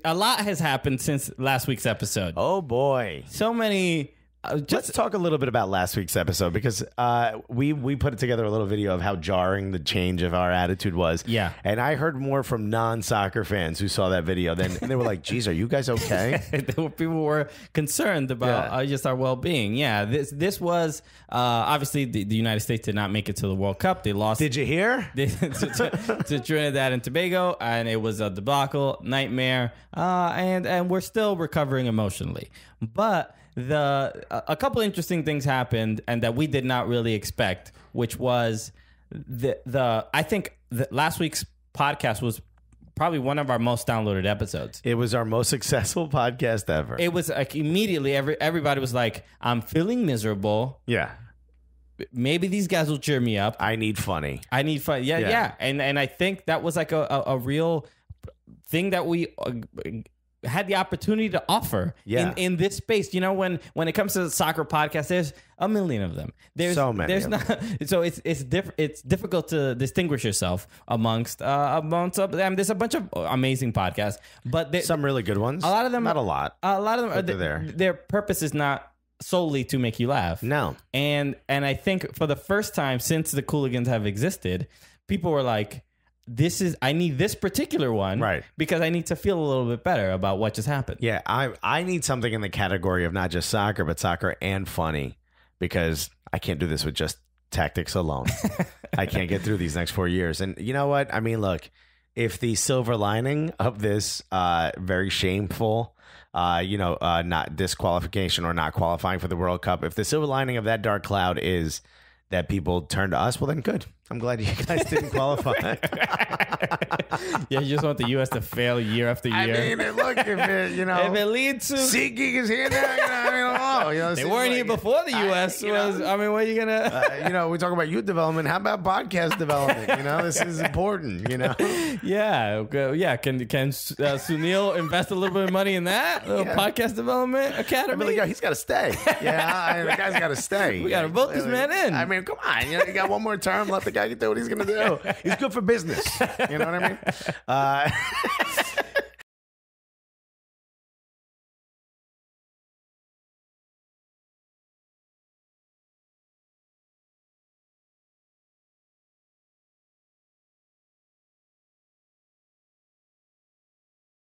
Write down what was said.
a lot has happened since last week's episode. Oh, boy. So many. Let's talk a little bit about last week's episode because we put together a little video of how jarring the change of our attitude was. Yeah. And I heard more from non-soccer fans who saw that video. Then they were like, geez, are you guys okay? People were concerned about just our well-being. Yeah, this was obviously the United States did not make it to the World Cup. They lost. Did you hear? to Trinidad and Tobago, and it was a debacle, nightmare, and we're still recovering emotionally. But a couple interesting things happened, and that we did not really expect, which was I think last week's podcast was probably one of our most downloaded episodes. It was our most successful podcast ever. It was like immediately everybody was like, I'm feeling miserable. Yeah. Maybe these guys will cheer me up. I need funny. Yeah. And I think that was like a real thing that we had the opportunity to offer in this space. You know, when it comes to the soccer podcast, there's a million of them. There's so many. There's not. So it's difficult to distinguish yourself amongst them. There's a bunch of amazing podcasts, but some really good ones. A lot of them, not a lot. A lot of them are there. Their purpose is not solely to make you laugh. No. And I think for the first time since the Cooligans have existed, people were like, I need this particular one, right? Because I need to feel a little bit better about what just happened. Yeah, I need something in the category of not just soccer, but soccer and funny, because I can't do this with just tactics alone. I can't get through these next 4 years. And you know what? I mean, look, if the silver lining of this very shameful, not disqualification or not qualifying for the World Cup, if the silver lining of that dark cloud is that people turn to us, well, then good. I'm glad you guys didn't qualify. Yeah, you just want the U.S. to fail year after year. I mean, look, if it leads to SeatGeek is here now, they weren't here before the U.S. was. I mean, what are you gonna? We talk about youth development. How about podcast development? This is important. Yeah. Can Sunil invest a little bit of money in that podcast development academy? I mean, he's got to stay. The guy's got to stay. We got to vote this man in. I mean, come on. You got one more term. Let the guy do what he's going to do. He's good for business. You know what I mean?